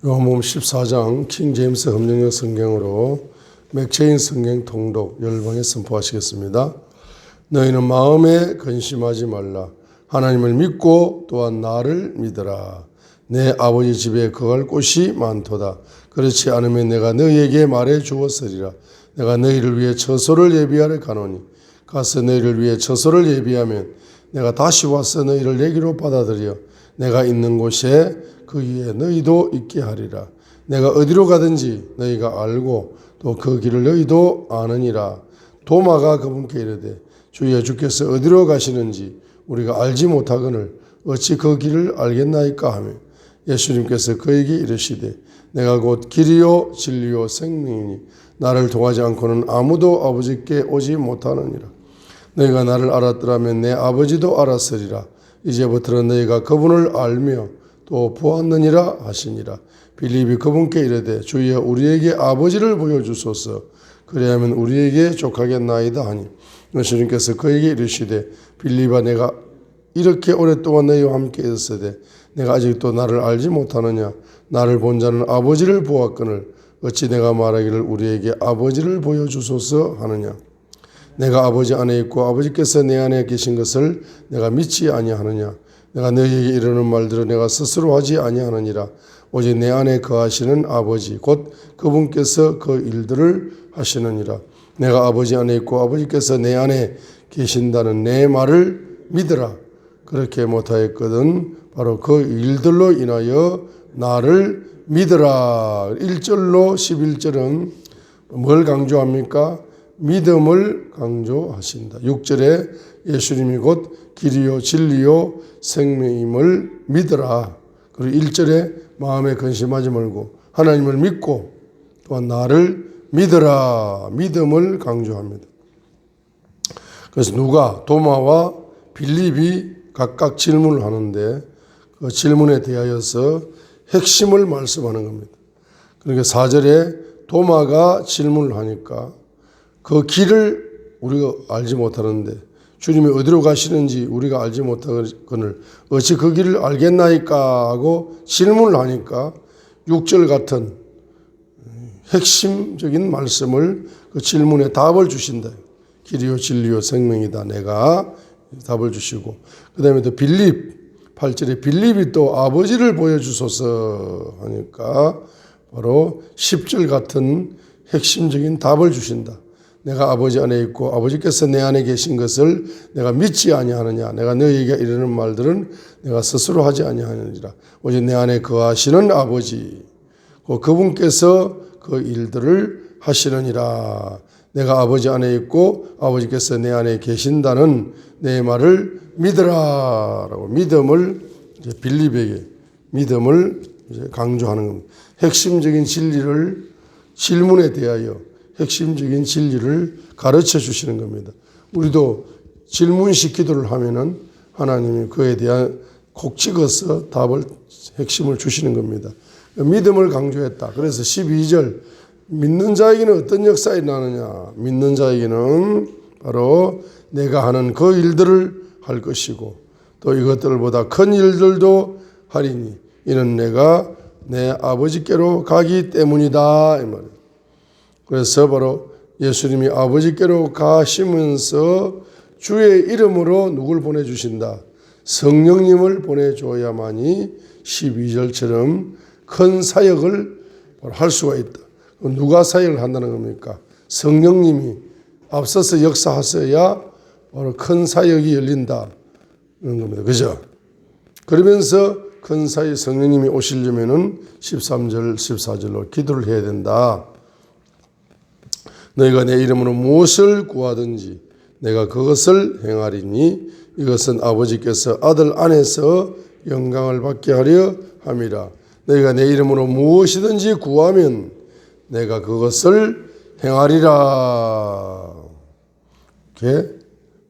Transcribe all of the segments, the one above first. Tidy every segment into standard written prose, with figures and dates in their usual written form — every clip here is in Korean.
요한복음 14장 킹제임스 검정역 성경으로 맥체인 성경 통독 열방에 선포하시겠습니다. 너희는 마음에 근심하지 말라. 하나님을 믿고 또한 나를 믿으라. 내 아버지 집에 거할 곳이 많도다. 그렇지 않으면 내가 너희에게 말해 주었으리라. 내가 너희를 위해 처소를 예비하러 가노니 가서 너희를 위해 처소를 예비하면 내가 다시 와서 너희를 내게로 받아들여 내가 있는 곳에 그 위에 너희도 있게 하리라. 내가 어디로 가든지 너희가 알고 또 그 길을 너희도 아느니라. 도마가 그분께 이르되 주여 주께서 어디로 가시는지 우리가 알지 못하거늘 어찌 그 길을 알겠나이까 하며 예수님께서 그에게 이르시되 내가 곧 길이요 진리요 생명이니 나를 통하지 않고는 아무도 아버지께 오지 못하느니라. 너희가 나를 알았더라면 내 아버지도 알았으리라. 이제부터는 너희가 그분을 알며 또 보았느니라 하시니라. 빌립이 그분께 이르되 주여 우리에게 아버지를 보여주소서. 그리하면 우리에게 족하겠나이다 하니 예수님께서 그에게 이르시되 빌립아 내가 이렇게 오랫동안 너희와 함께 있었으되 내가 아직도 나를 알지 못하느냐. 나를 본 자는 아버지를 보았거늘 어찌 내가 말하기를 우리에게 아버지를 보여주소서 하느냐. 내가 아버지 안에 있고 아버지께서 내 안에 계신 것을 내가 믿지 아니하느냐. 내가 너희에게 이르는 말들을 내가 스스로 하지 아니하느니라. 오직 내 안에 거하시는 아버지 곧 그분께서 그 일들을 하시느니라. 내가 아버지 안에 있고 아버지께서 내 안에 계신다는 내 말을 믿으라. 그렇게 못하였거든 바로 그 일들로 인하여 나를 믿으라. 1절로 11절은 뭘 강조합니까? 믿음을 강조하신다. 6절에 예수님이 곧 길이요 진리요 생명임을 믿으라. 그리고 1절에 마음에 근심하지 말고 하나님을 믿고 또한 나를 믿으라. 믿음을 강조합니다. 그래서 누가 도마와 빌립이 각각 질문을 하는데 그 질문에 대하여서 핵심을 말씀하는 겁니다. 그러니까 4절에 도마가 질문을 하니까 그 길을 우리가 알지 못하는데 주님이 어디로 가시는지 우리가 알지 못하거늘 어찌 그 길을 알겠나이까 하고 질문을 하니까 6절 같은 핵심적인 말씀을 그 질문에 답을 주신다. 길이요 진리요 생명이다. 내가 답을 주시고 그 다음에 또 빌립 8절에 빌립이 또 아버지를 보여주소서 하니까 바로 10절 같은 핵심적인 답을 주신다. 내가 아버지 안에 있고 아버지께서 내 안에 계신 것을 내가 믿지 아니하느냐. 내가 너희에게 이르는 말들은 내가 스스로 하지 아니하느니라. 오직 내 안에 거하시는 아버지 그분께서 그 일들을 하시느니라. 내가 아버지 안에 있고 아버지께서 내 안에 계신다는 내 말을 믿으라 라고 믿음을 이제 빌립에게 믿음을 이제 강조하는 겁니다. 핵심적인 진리를 질문에 대하여 핵심적인 진리를 가르쳐 주시는 겁니다. 우리도 질문식 기도를 하면은 하나님이 그에 대한 콕 찍어서 답을 핵심을 주시는 겁니다. 믿음을 강조했다. 그래서 12절 믿는 자에게는 어떤 역사가 나느냐. 믿는 자에게는 바로 내가 하는 그 일들을 할 것이고 또 이것들보다 큰 일들도 하리니 이는 내가 내 아버지께로 가기 때문이다 이 말이에요. 그래서 바로 예수님이 아버지께로 가시면서 주의 이름으로 누굴 보내주신다? 성령님을 보내줘야만이 12절처럼 큰 사역을 할 수가 있다. 누가 사역을 한다는 겁니까? 성령님이 앞서서 역사하셔야 바로 큰 사역이 열린다는 겁니다. 그죠? 그러면서 큰 사역 성령님이 오시려면은 13절, 14절로 기도를 해야 된다. 너희가 내 이름으로 무엇을 구하든지 내가 그것을 행하리니 이것은 아버지께서 아들 안에서 영광을 받게 하려 함이라. 너희가 내 이름으로 무엇이든지 구하면 내가 그것을 행하리라. 이렇게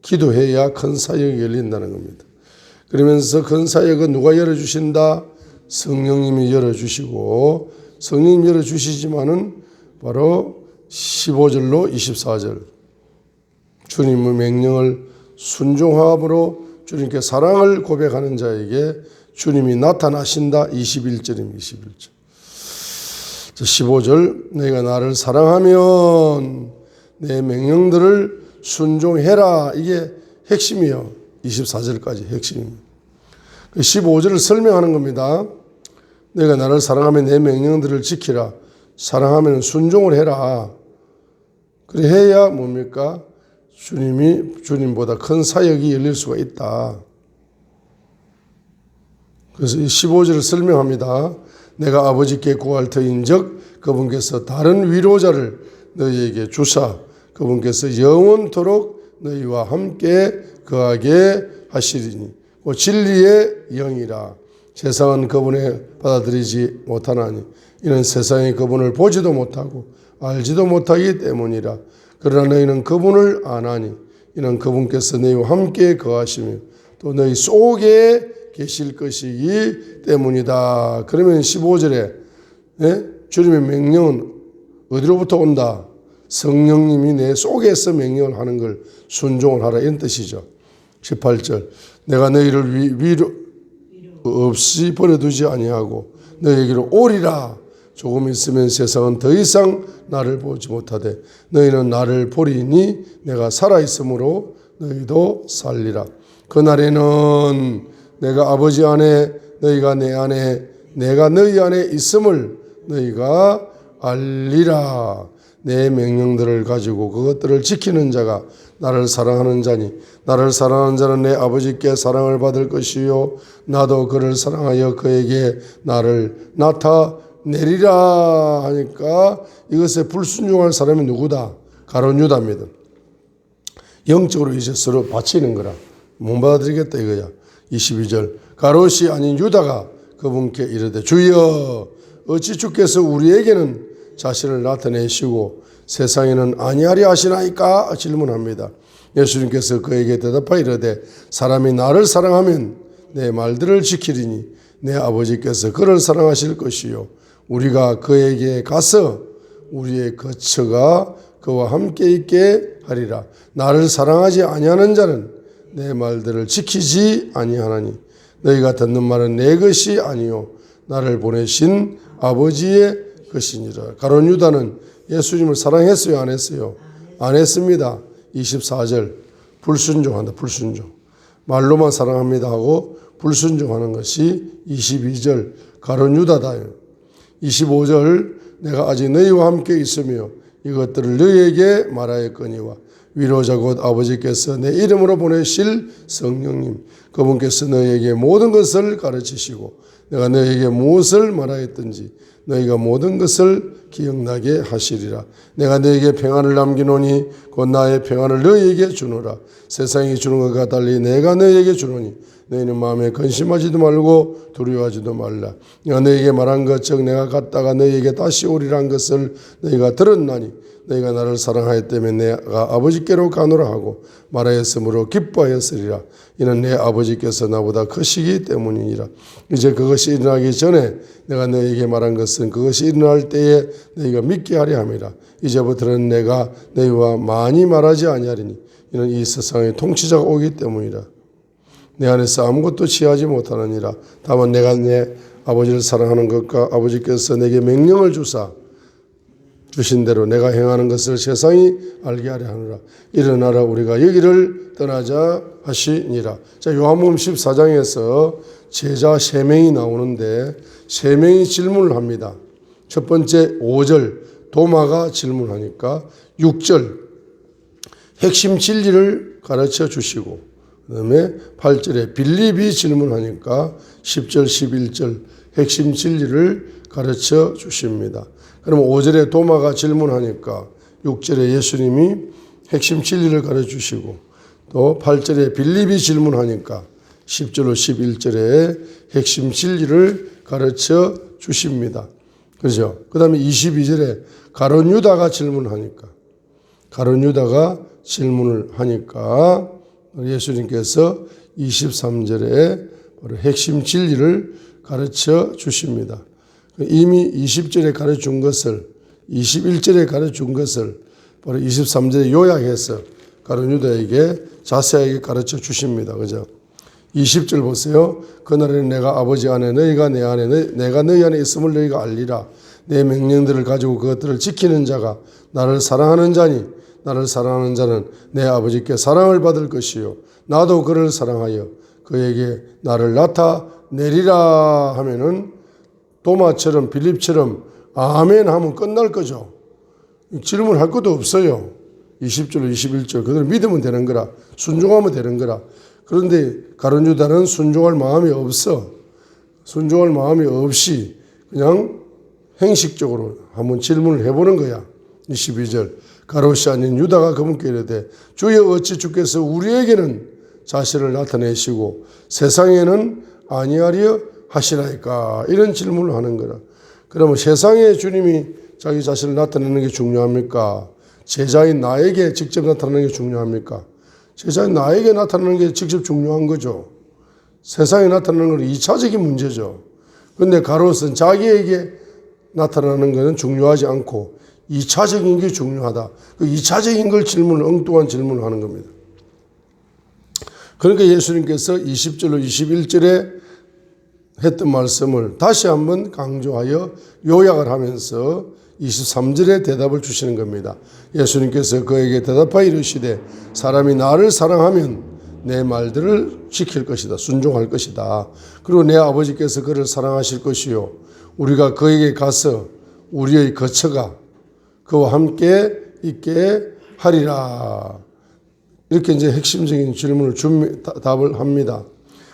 기도해야 큰 사역이 열린다는 겁니다. 그러면서 큰 사역은 누가 열어주신다? 성령님이 열어주시고 성령님이 열어주시지만은 바로 15절로 24절 주님의 명령을 순종함으로 주님께 사랑을 고백하는 자에게 주님이 나타나신다. 21절입니다. 21절. 15절 너희가 나를 사랑하면 내 명령들을 순종해라. 이게 핵심이요. 24절까지 핵심입니다. 15절을 설명하는 겁니다. 너희가 나를 사랑하면 내 명령들을 지키라. 사랑하면 순종을 해라. 그래 해야 뭡니까? 주님보다 큰 사역이 열릴 수가 있다. 그래서 이 15절을 설명합니다. 내가 아버지께 구할 터인즉 그분께서 다른 위로자를 너희에게 주사 그분께서 영원토록 너희와 함께 거하게 하시리니 진리의 영이라. 세상은 그분을 받아들이지 못하나니 이는 세상이 그분을 보지도 못하고 알지도 못하기 때문이라. 그러나 너희는 그분을 아나니 이는 그분께서 너희와 함께 거하시며 또 너희 속에 계실 것이기 때문이다. 그러면 15절에 주님의 명령은 어디로부터 온다? 성령님이 내 속에서 명령을 하는 걸 순종을 하라 이런 뜻이죠. 18절 내가 너희를 위로 없이 버려두지 아니하고 너희에게로 오리라. 조금 있으면 세상은 더 이상 나를 보지 못하되 너희는 나를 보리니 내가 살아있으므로 너희도 살리라. 그날에는 내가 아버지 안에 너희가 내 안에 내가 너희 안에 있음을 너희가 알리라. 내 명령들을 가지고 그것들을 지키는 자가 나를 사랑하는 자니 나를 사랑하는 자는 내 아버지께 사랑을 받을 것이요 나도 그를 사랑하여 그에게 나를 나타내리라 하니까 이것에 불순종할 사람이 누구다? 가룟 유다입니다. 영적으로 이제 서로 바치는 거라. 못 받아들이겠다 이거야. 22절 가롯이 아닌 유다가 그분께 이르되 주여 어찌 주께서 우리에게는 자신을 나타내시고 세상에는 아니하리 하시나이까 질문합니다. 예수님께서 그에게 대답하여 이르되 사람이 나를 사랑하면 내 말들을 지키리니 내 아버지께서 그를 사랑하실 것이요 우리가 그에게 가서 우리의 거처가 그와 함께 있게 하리라. 나를 사랑하지 아니하는 자는 내 말들을 지키지 아니하나니 너희가 듣는 말은 내 것이 아니요 나를 보내신 아버지의 것이니라. 가룟 유다는 예수님을 사랑했어요? 안 했어요? 안 했습니다. 24절 불순종한다. 불순종. 말로만 사랑합니다 하고 불순종하는 것이 22절 가룟 유다다. 25절 내가 아직 너희와 함께 있으며 이것들을 너희에게 말하였거니와 위로자 곧 아버지께서 내 이름으로 보내실 성령님 그분께서 너희에게 모든 것을 가르치시고 내가 너희에게 무엇을 말하였든지 너희가 모든 것을 기억나게 하시리라. 내가 너희에게 평안을 남기노니 곧 나의 평안을 너희에게 주노라. 세상이 주는 것과 달리 내가 너희에게 주노니 너희는 마음에 근심하지도 말고 두려워하지도 말라. 내가 너희에게 말한 것 즉 내가 갔다가 너희에게 다시 오리란 것을 너희가 들었나니 너희가 나를 사랑하였다며 내가 아버지께로 가노라 하고 말하였으므로 기뻐하였으리라. 이는 내 아버지께서 나보다 크시기 때문이니라. 이제 그것이 일어나기 전에 내가 너희에게 말한 것은 그것이 일어날 때에 너희가 믿게 하려 함이라. 이제부터는 내가 너희와 많이 말하지 아니하리니 이는 이 세상의 통치자가 오기 때문이라. 내 안에서 아무것도 취하지 못하느니라. 다만 내가 내 아버지를 사랑하는 것과 아버지께서 내게 명령을 주신 대로 내가 행하는 것을 세상이 알게 하려 하느라. 일어나라 우리가 여기를 떠나자 하시니라. 자, 요한복음 14장에서 제자 3명이 나오는데 3명이 질문을 합니다. 첫 번째 5절 도마가 질문하니까 6절 핵심 진리를 가르쳐 주시고 그 다음에 8절에 빌립이 질문하니까 10절 11절 핵심 진리를 가르쳐 주십니다. 그러면 5절에 도마가 질문하니까 6절에 예수님이 핵심 진리를 가르쳐 주시고 또 8절에 빌립이 질문하니까 10절로 11절에 핵심 진리를 가르쳐 주십니다. 그렇죠? 그 다음에 22절에 가룟 유다가 질문하니까 질문을 하니까 예수님께서 23절에 바로 핵심 진리를 가르쳐 주십니다. 이미 20절에 가르쳐 준 것을 21절에 가르쳐 준 것을 바로 23절에 요약해서 가룟 유다에게 자세하게 가르쳐 주십니다. 그죠? 20절 보세요. 그날에는 내가 아버지 안에 너희가 내 안에 내가 너희 안에 있음을 너희가 알리라. 내 명령들을 가지고 그것들을 지키는 자가 나를 사랑하는 자니 나를 사랑하는 자는 내 아버지께 사랑을 받을 것이요 나도 그를 사랑하여 그에게 나를 나타내리라 하면은 도마처럼 빌립처럼 아멘 하면 끝날 거죠. 질문할 것도 없어요. 20절 21절 그들 믿으면 되는 거라 순종하면 되는 거라. 그런데 가룟 유다는 순종할 마음이 없어. 순종할 마음이 없이 그냥 행식적으로 한번 질문을 해보는 거야. 22절 가롯이 아닌 유다가 그분께 이르되 주여 어찌 주께서 우리에게는 자신을 나타내시고 세상에는 아니하려 하시나이까. 이런 질문을 하는 거라. 그러면 세상에 주님이 자기 자신을 나타내는 게 중요합니까? 제자인 나에게 직접 나타나는 게 중요합니까? 제자인 나에게 나타나는 게 직접 중요한 거죠. 세상에 나타나는 건 2차적인 문제죠. 그런데 가롯은 자기에게 나타나는 것은 중요하지 않고 2차적인 게 중요하다. 그 2차적인 걸 엉뚱한 질문을 하는 겁니다. 그러니까 예수님께서 20절로 21절에 했던 말씀을 다시 한번 강조하여 요약을 하면서 23절에 대답을 주시는 겁니다. 예수님께서 그에게 대답하여 이르시되 사람이 나를 사랑하면 내 말들을 지킬 것이다. 순종할 것이다. 그리고 내 아버지께서 그를 사랑하실 것이요 우리가 그에게 가서 우리의 거처가 그와 함께 있게 하리라. 이렇게 이제 핵심적인 질문을 답을 합니다.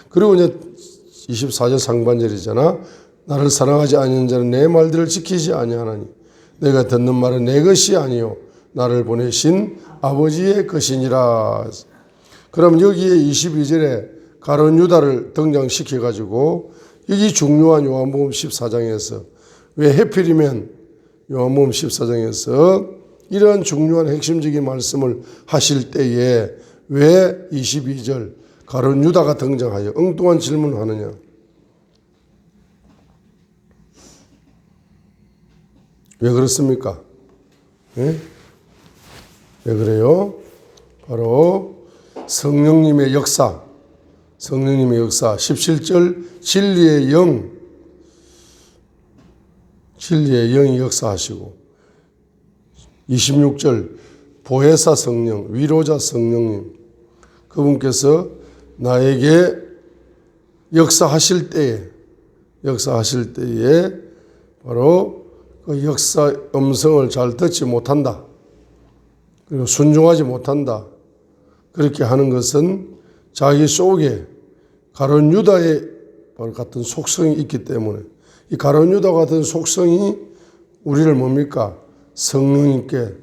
그리고 이제 24절 상반절이잖아. 나를 사랑하지 아니하는 자는 내 말들을 지키지 아니하나니 내가 듣는 말은 내 것이 아니요 나를 보내신 아버지의 것이니라. 그럼 여기에 22절에 가룟 유다를 등장시켜 가지고 여기 중요한 요한복음 14장에서 왜 하필이면 요한복음 14장에서 이러한 중요한 핵심적인 말씀을 하실 때에 왜 22절 가룟 유다가 등장하여 엉뚱한 질문을 하느냐. 왜 그렇습니까? 네? 왜 그래요? 바로 성령님의 역사 17절 진리의 영이 역사하시고 26절 보혜사 성령, 위로자 성령님 그분께서 나에게 역사하실 때에 바로 그 역사 음성을 잘 듣지 못한다. 그리고 순종하지 못한다. 그렇게 하는 것은 자기 속에 가룟 유다의 같은 속성이 있기 때문에 이 가룟 유다 같은 속성이 우리를 뭡니까? 성령님께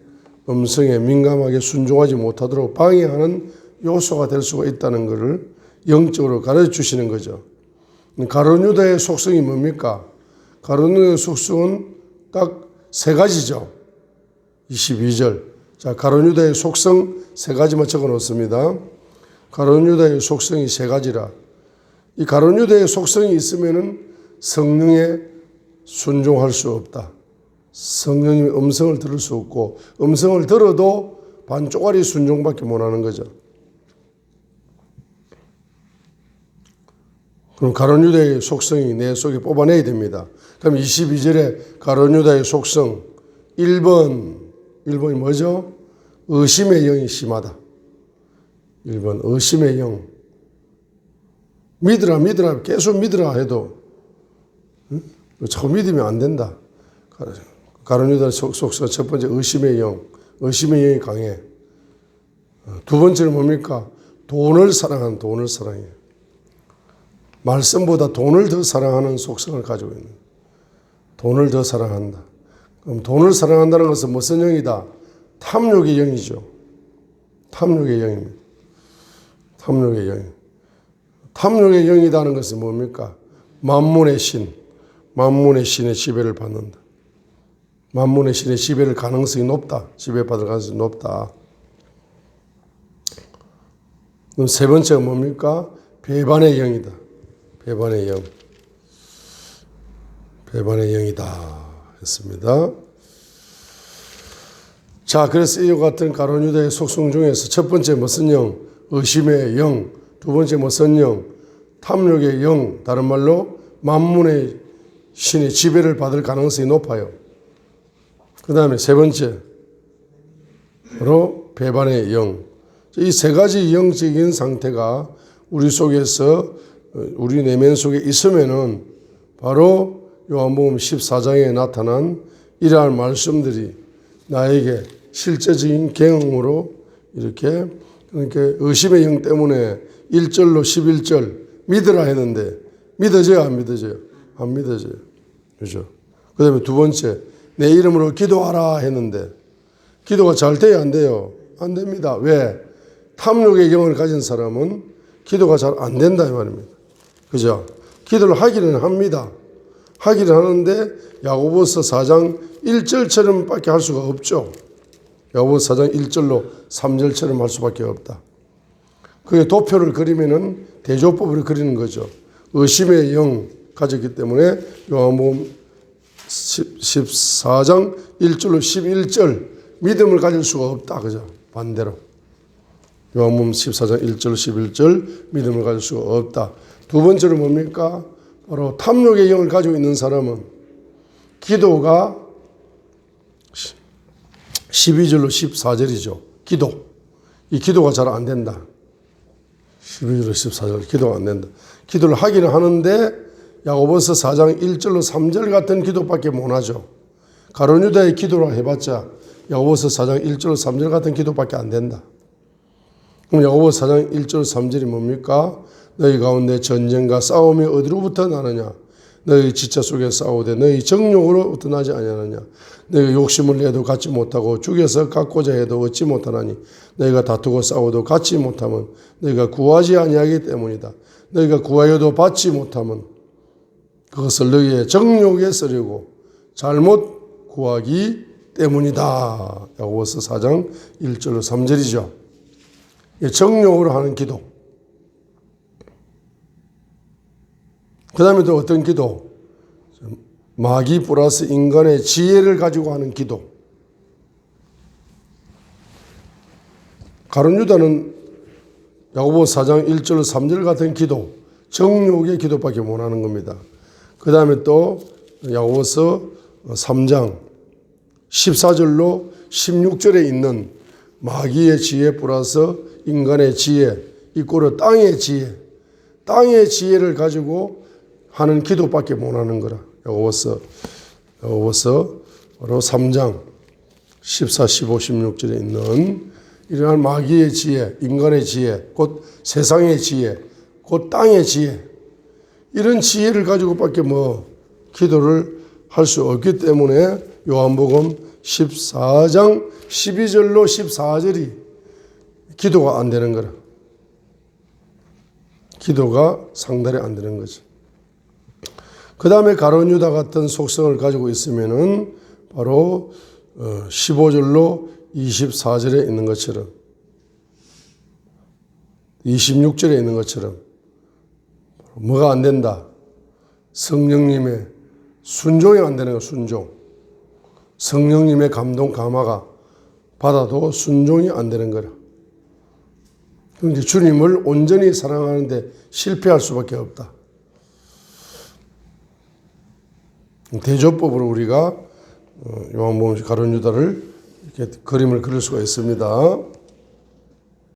음성에 민감하게 순종하지 못하도록 방해하는 요소가 될 수가 있다는 것을 영적으로 가르쳐 주시는 거죠. 가룟 유다의 속성이 뭡니까? 가룟 유다의 속성은 딱 세 가지죠. 22절. 자, 가룟 유다의 속성 세 가지만 적어 놓습니다. 가룟 유다의 속성이 세 가지라. 이 가룟 유다의 속성이 있으면은 성령에 순종할 수 없다. 성령님의 음성을 들을 수 없고 음성을 들어도 반쪽짜리 순종밖에 못하는 거죠. 그럼 가룟 유다의 속성이 내 속에 뽑아내야 됩니다. 그럼 22절에 가룟 유다의 속성 1번이 뭐죠? 의심의 영이 심하다. 1번 의심의 영. 믿으라 계속 믿으라 해도 자꾸 믿으면 안 된다. 가룟 유다의 속성 첫 번째 의심의 영이 강해. 두 번째는 뭡니까? 돈을 사랑해. 말씀보다 돈을 더 사랑하는 속성을 가지고 있는. 돈을 더 사랑한다. 그럼 돈을 사랑한다는 것은 무슨 영이다? 탐욕의 영이죠. 탐욕의 영입니다. 탐욕의 영이라는 것은 뭡니까? 만문의 신의 지배를 받는다. 만문의 신의 지배를 가능성이 높다. 지배받을 가능성이 높다. 그럼 세 번째가 뭡니까? 배반의 영이다. 배반의 영이다. 했습니다. 자, 그래서 이와 같은 가룟 유다의 속성 중에서 첫 번째 무슨 영? 의심의 영. 두 번째 무슨 영? 탐욕의 영. 다른 말로 만문의 신의 지배를 받을 가능성이 높아요. 그 다음에 세 번째로 배반의 영. 이 세 가지 영적인 상태가 우리 속에서 우리 내면 속에 있으면은 바로 요한복음 14장에 나타난 이러한 말씀들이 나에게 실제적인 경험으로 이렇게 그러니까 의심의 영 때문에 1절로 11절 믿으라 했는데 믿어져요, 안 믿어져요? 안 믿어져요. 그죠? 그 다음에 두 번째, 내 이름으로 기도하라 했는데 기도가 잘 돼요, 안 돼요? 안 됩니다. 왜? 탐욕의 영을 가진 사람은 기도가 잘 안 된다 이 말입니다. 그죠? 기도를 하기는 합니다. 하기는 하는데 야고보서 4장 1절처럼 밖에 할 수가 없죠. 야고보서 4장 1절로 3절처럼 할 수밖에 없다. 그게 도표를 그리면은 대조법을 그리는 거죠. 의심의 영 가졌기 때문에 요한복음 14장 1절로 11절 믿음을 가질 수가 없다. 그죠? 반대로. 요한복음 14장 1절 11절 믿음을 가질 수가 없다. 두 번째로 뭡니까? 바로 탐욕의 영을 가지고 있는 사람은 기도가 12절로 14절이죠. 기도. 이 기도가 잘 안 된다. 12절로 14절 기도가 안 된다. 기도를 하기는 하는데 야고보서 4장 1절로 3절 같은 기도밖에 못하죠. 가룟 유다의 기도를 해봤자 야고보서 4장 1절로 3절 같은 기도밖에 안 된다. 그럼 야고보서 4장 1절 3절이 뭡니까? 너희 가운데 전쟁과 싸움이 어디로부터 나느냐? 너희 지체 속에 싸우되 너희 정욕으로부터 나지 아니하느냐? 너희가 욕심을 내도 갖지 못하고 죽여서 갖고자 해도 얻지 못하나니 너희가 다투고 싸워도 갖지 못하면 너희가 구하지 아니하기 때문이다. 너희가 구하여도 받지 못하면 그것을 너희의 정욕에 쓰려고 잘못 구하기 때문이다. 야고보서 4장 1절로 3절이죠. 정욕으로 하는 기도. 그 다음에 또 어떤 기도? 마귀 플러스 인간의 지혜를 가지고 하는 기도. 가룟 유다는 야고보서 4장 1절 3절 같은 기도, 정욕의 기도밖에 못하는 겁니다. 그 다음에 또 야고보서 3장 14절로 16절에 있는 마귀의 지혜 플러스 인간의 지혜, 이꼬르 땅의 지혜, 땅의 지혜를 가지고 하는 기도밖에 못하는 거라. 야고보서 바로 3장 14, 15, 16절에 있는 이러한 마귀의 지혜, 인간의 지혜, 곧 세상의 지혜, 곧 땅의 지혜, 이런 지혜를 가지고밖에 기도를 할 수 없기 때문에 요한복음 14장 12절로 14절이 기도가 안 되는 거라. 기도가 상달이 안 되는 거죠. 그 다음에 가룟 유다 같은 속성을 가지고 있으면은 바로 15절로 24절에 있는 것처럼 26절에 있는 것처럼 뭐가 안 된다? 성령님의 순종이 안 되는 거야. 순종. 성령님의 감동 감화가 받아도 순종이 안 되는 거라. 그런데 주님을 온전히 사랑하는데 실패할 수밖에 없다. 대조법으로 우리가 요한복음 가룟 유다를 이렇게 그림을 그릴 수가 있습니다.